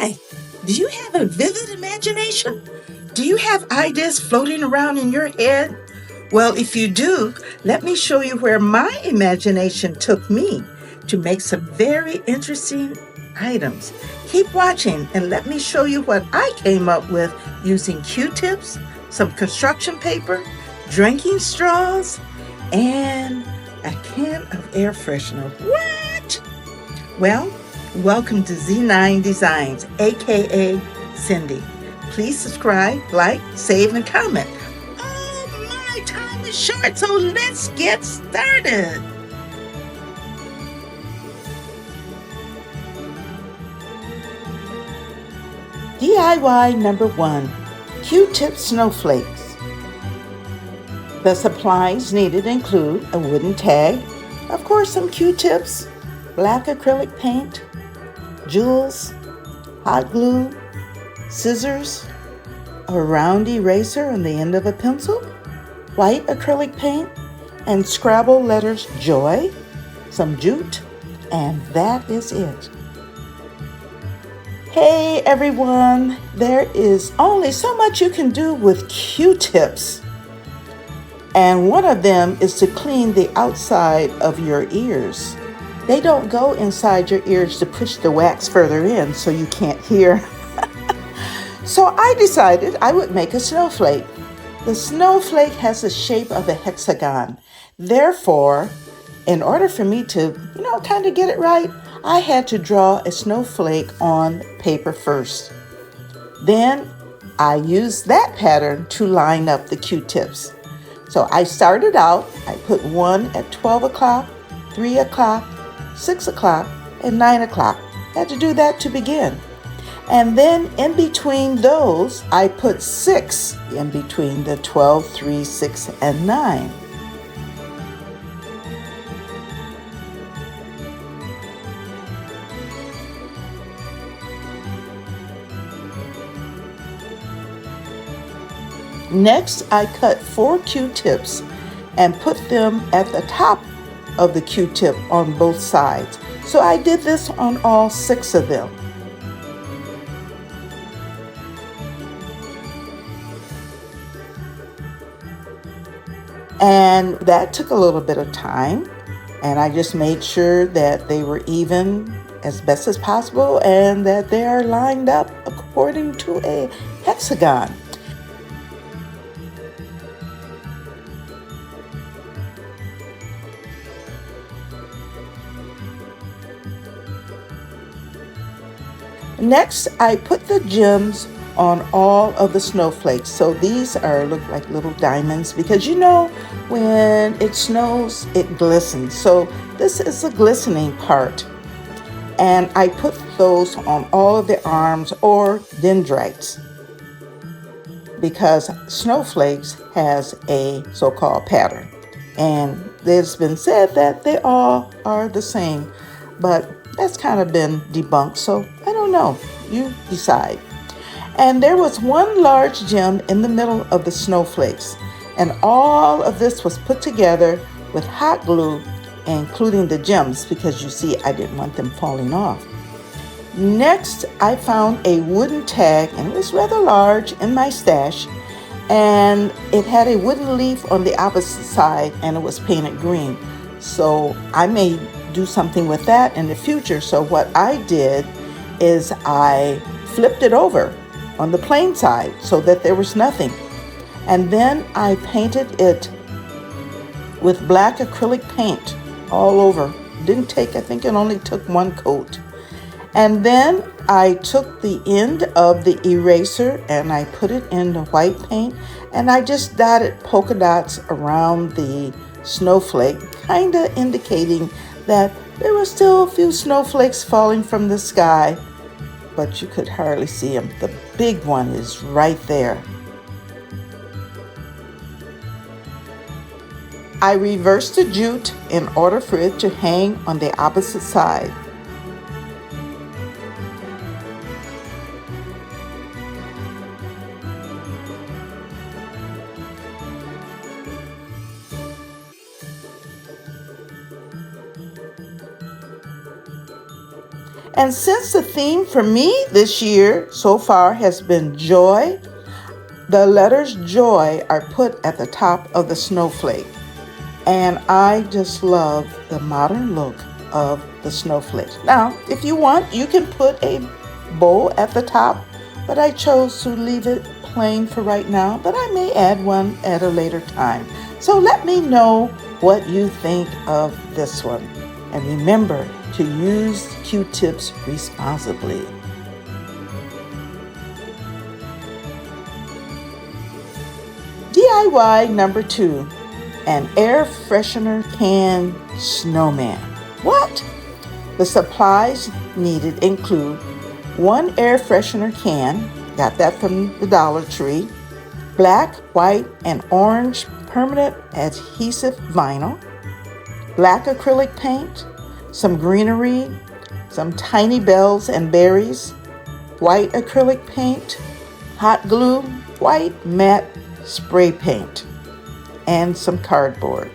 Hi, do you have a vivid imagination? Do you have ideas floating around in your head? Well, if you do, let me show you where my imagination took me to make some very interesting items. Keep watching and let me show you what I came up with using Q-tips, some construction paper, drinking straws, and a can of air freshener. What? Well, welcome to Z9Designs, aka Cindy. Please subscribe, like, save, and comment. Oh, my time is short, so let's get started. DIY number 1, Q-Tip Snowflakes. The supplies needed include a wooden tag, of course some Q-tips, black acrylic paint, jewels, hot glue, scissors, a round eraser on the end of a pencil, white acrylic paint, and Scrabble letters Joy, some jute, and that is it. Hey everyone, there is only so much you can do with Q-tips. And one of them is to clean the outside of your ears. They don't go inside your ears to push the wax further in so you can't hear. So I decided I would make a snowflake. The snowflake has the shape of a hexagon. Therefore, in order for me to, kind of get it right, I had to draw a snowflake on paper first. Then I used that pattern to line up the Q-tips. So I started out, I put one at 12 o'clock, 3 o'clock, 6 o'clock, and 9 o'clock. I had to do that to begin. And then in between those, I put 6 in between the 12, 3, 6, and 9. Next, I cut 4 Q-tips and put them at the top of the Q-tip on both sides. So I did this on all 6 of them. And that took a little bit of time, and I just made sure that they were even as best as possible and that they are lined up according to a hexagon. Next, I put the gems on all of the snowflakes. So these look like little diamonds because when it snows, it glistens. So this is the glistening part. And I put those on all of the arms or dendrites because snowflakes has a so-called pattern. And it's been said that they all are the same, but that's kind of been debunked, so I don't know. You decide. And there was one large gem in the middle of the snowflakes, and all of this was put together with hot glue, including the gems, because you see, I didn't want them falling off. Next, I found a wooden tag, and it was rather large in my stash, and it had a wooden leaf on the opposite side, and it was painted green. So I may do something with that in the future. So what I did is I flipped it over on the plain side so that there was nothing. And then I painted it with black acrylic paint all over. I think it only took 1 coat. And then I took the end of the eraser and I put it in the white paint, and I just dotted polka dots around the snowflake, kind of indicating that there were still a few snowflakes falling from the sky, but you could hardly see them. The big one is right there. I reversed the jute in order for it to hang on the opposite side. And since the theme for me this year so far has been joy, the letters joy are put at the top of the snowflake. And I just love the modern look of the snowflakes. Now, if you want, you can put a bow at the top, but I chose to leave it plain for right now, but I may add one at a later time. So let me know what you think of this one. And remember to use Q-tips responsibly. DIY number 2, an Air Freshener Can Snowman. What? The supplies needed include 1 air freshener can, got that from the Dollar Tree, black, white, and orange permanent adhesive vinyl, black acrylic paint, some greenery, some tiny bells and berries, white acrylic paint, hot glue, white matte spray paint, and some cardboard.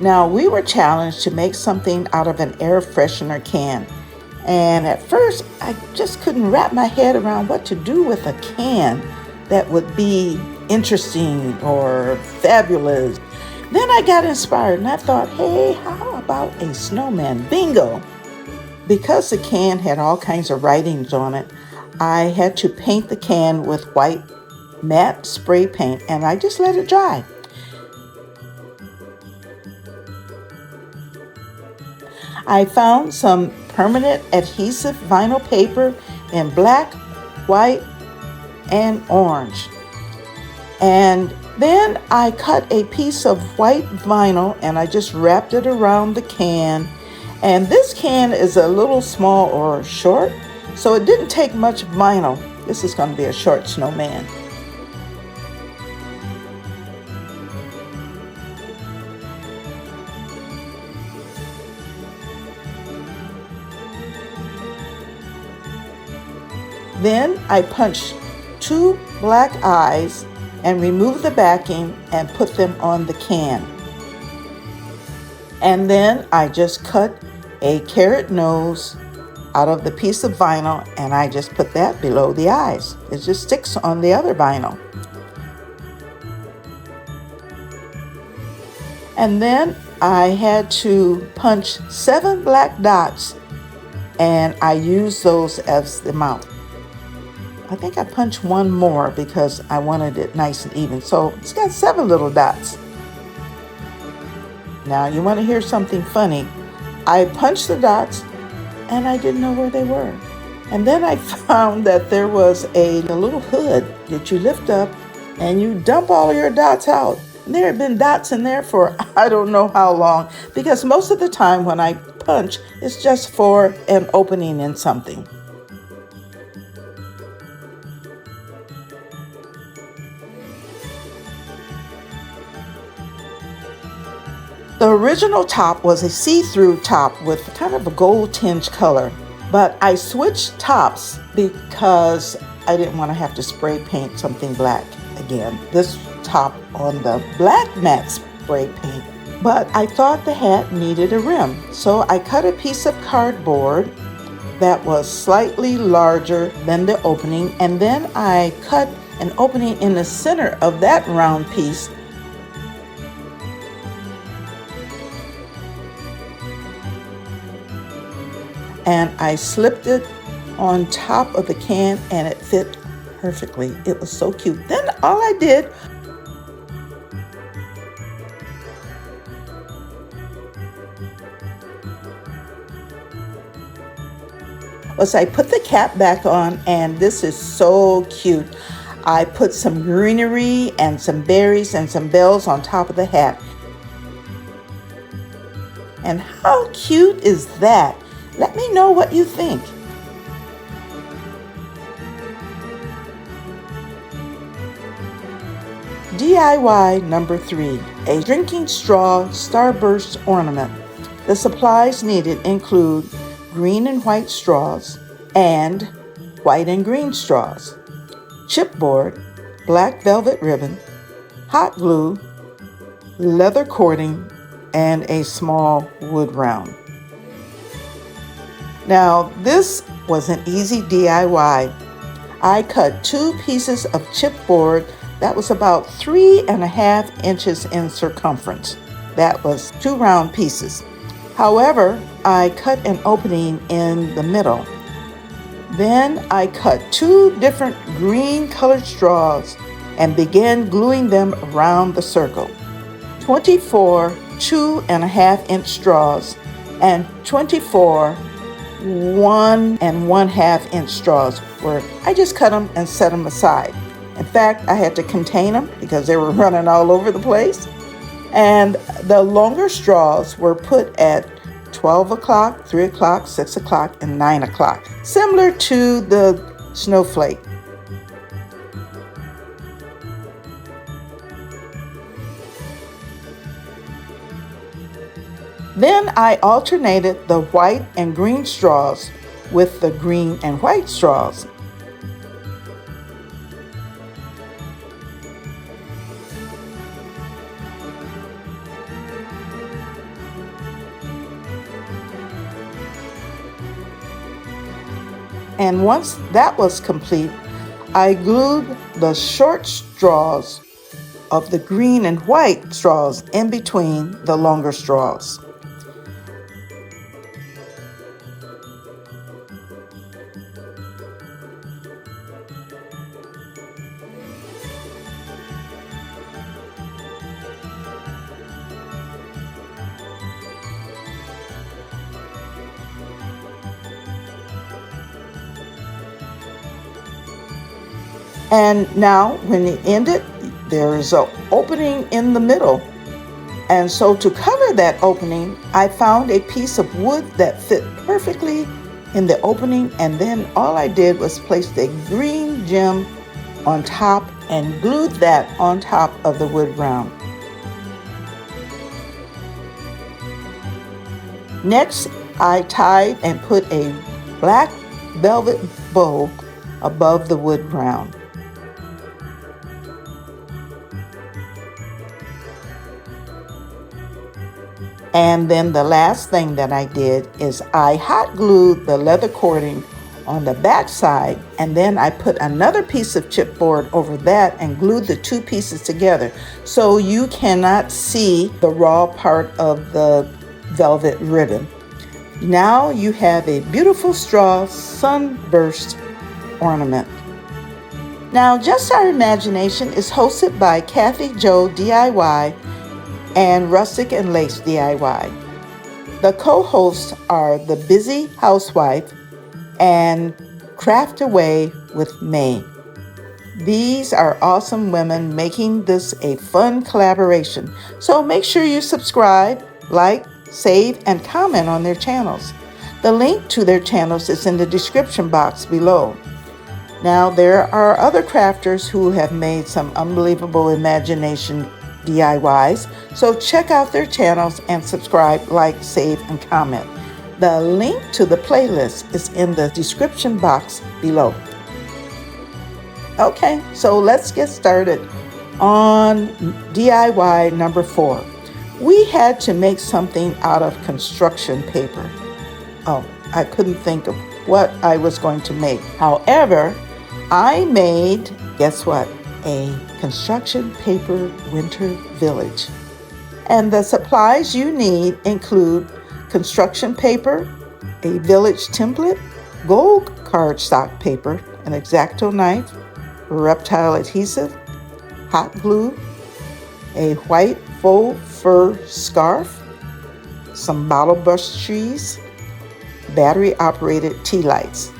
Now, we were challenged to make something out of an air freshener can. And at first, I just couldn't wrap my head around what to do with a can that would be interesting or fabulous. Then I got inspired and I thought, hey, how about a snowman? Bingo! Because the can had all kinds of writings on it, I had to paint the can with white matte spray paint and I just let it dry. I found some permanent adhesive vinyl paper in black, white, and orange. And then I cut a piece of white vinyl and I just wrapped it around the can. And this can is a little small or short, so it didn't take much vinyl. This is going to be a short snowman. Then I punched 2 black eyes and removed the backing and put them on the can. And then I just cut a carrot nose out of the piece of vinyl and I just put that below the eyes. It just sticks on the other vinyl. And then I had to punch 7 black dots and I used those as the mouth. I think I punched 1 more because I wanted it nice and even. So it's got 7 little dots. Now you want to hear something funny. I punched the dots and I didn't know where they were. And then I found that there was a little hood that you lift up and you dump all your dots out. And there had been dots in there for I don't know how long, because most of the time when I punch, it's just for an opening in something. The original top was a see-through top with kind of a gold tinge color, but I switched tops because I didn't want to have to spray paint something black again. This top on the black matte spray paint, but I thought the hat needed a rim. So I cut a piece of cardboard that was slightly larger than the opening, and then I cut an opening in the center of that round piece. And I slipped it on top of the can and it fit perfectly. It was so cute. Then all I did was I put the cap back on, and this is so cute. I put some greenery and some berries and some bells on top of the hat. And how cute is that? Let me know what you think. DIY number 3, a drinking straw Starburst Ornament. The supplies needed include green and white straws and white and green straws, chipboard, black velvet ribbon, hot glue, leather cording, and a small wood round. Now, this was an easy DIY. I cut 2 pieces of chipboard that was about 3.5 inches in circumference. That was 2 round pieces. However, I cut an opening in the middle. Then I cut 2 different green colored straws and began gluing them around the circle. 24 2.5 inch straws and 24 1.5 inch straws where I just cut them and set them aside. In fact, I had to contain them because they were running all over the place. And the longer straws were put at 12 o'clock, 3 o'clock, 6 o'clock, and 9 o'clock, similar to the snowflake. Then I alternated the white and green straws with the green and white straws. And once that was complete, I glued the short straws of the green and white straws in between the longer straws. And now when it ended, there is an opening in the middle. And so to cover that opening, I found a piece of wood that fit perfectly in the opening, and then all I did was place the green gem on top and glued that on top of the wood round. Next, I tied and put a black velvet bow above the wood round. And then the last thing that I did is I hot glued the leather cording on the back side, and then I put another piece of chipboard over that and glued the 2 pieces together so you cannot see the raw part of the velvet ribbon. Now you have a beautiful straw sunburst ornament. Now Just Our Imagination is hosted by Kathy Jo DIY and Rustic and Lace DIY. The co-hosts are The Busy Housewife and Craft Away with May. These are awesome women making this a fun collaboration. So make sure you subscribe, like, save, and comment on their channels. The link to their channels is in the description box below. Now there are other crafters who have made some unbelievable imagination DIYs, so check out their channels and subscribe, like, save, and comment. The link to the playlist is in the description box below. Okay, so let's get started on DIY number 4. We had to make something out of construction paper. Oh, I couldn't think of what I was going to make. However, I made, guess what? A construction paper winter village. And the supplies you need include construction paper, a village template, gold cardstock paper, an X-Acto knife, reptile adhesive, hot glue, a white faux fur scarf, some bottle brush trees, battery operated tea lights.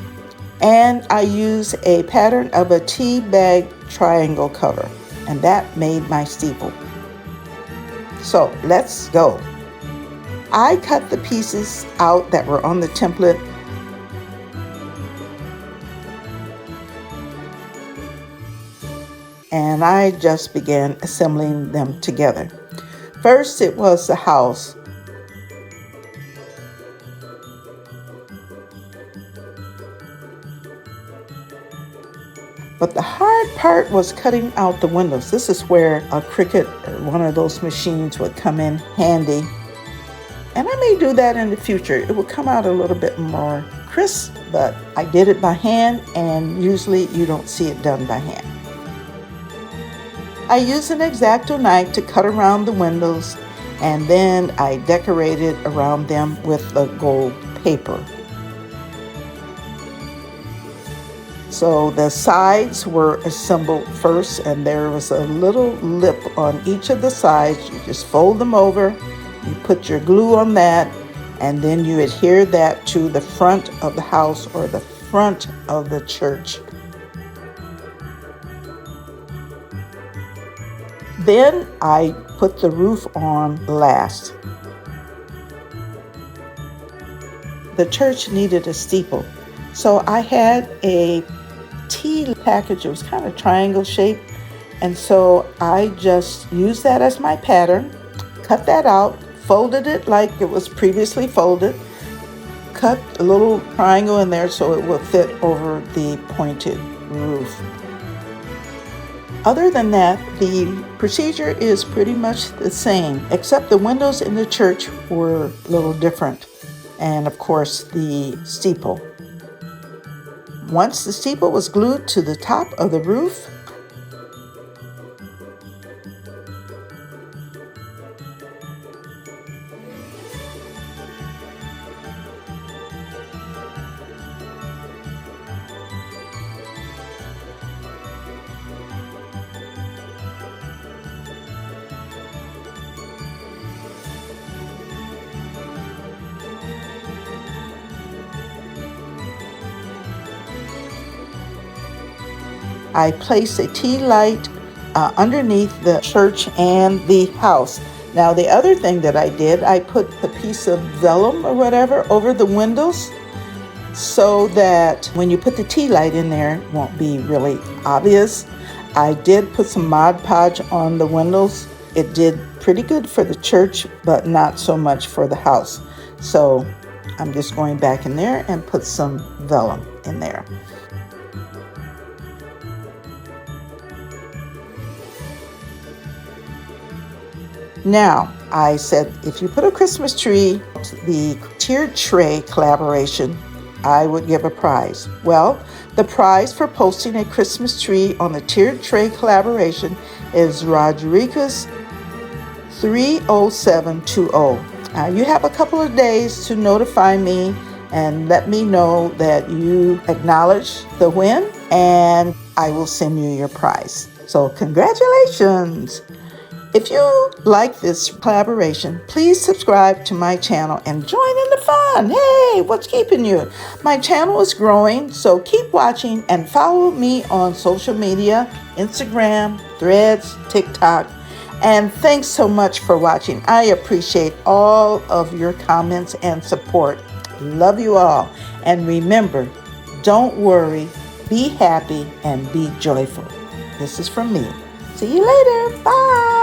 And I use a pattern of a tea bag triangle cover, and that made my steeple. So let's go. I cut the pieces out that were on the template and I just began assembling them together. First it was the house. But the hard part was cutting out the windows. This is where a Cricut or one of those machines would come in handy. And I may do that in the future. It will come out a little bit more crisp, but I did it by hand, and usually you don't see it done by hand. I used an X-Acto knife to cut around the windows, and then I decorated around them with the gold paper. So the sides were assembled first, and there was a little lip on each of the sides. You just fold them over, you put your glue on that, and then you adhere that to the front of the house or the front of the church. Then I put the roof on last. The church needed a steeple, so I had a tea package. It was kind of triangle shaped, and so I just used that as my pattern, cut that out, folded it like it was previously folded, cut a little triangle in there so it would fit over the pointed roof. Other than that, the procedure is pretty much the same, except the windows in the church were a little different, and of course the steeple. Once the steeple was glued to the top of the roof, I placed a tea light underneath the church and the house. Now the other thing that I did, I put a piece of vellum or whatever over the windows so that when you put the tea light in there, it won't be really obvious. I did put some Mod Podge on the windows. It did pretty good for the church, but not so much for the house. So I'm just going back in there and put some vellum in there. Now, I said if you put a Christmas tree, the tiered tray collaboration, I would give a prize. Well, the prize for posting a Christmas tree on the tiered tray collaboration is Rodriguez 30720. You have a couple of days to notify me and let me know that you acknowledge the win, and I will send you your prize. So congratulations! If you like this collaboration, please subscribe to my channel and join in the fun. Hey, what's keeping you? My channel is growing, so keep watching and follow me on social media, Instagram, Threads, TikTok. And thanks so much for watching. I appreciate all of your comments and support. Love you all. And remember, don't worry, be happy, and be joyful. This is from me. See you later. Bye.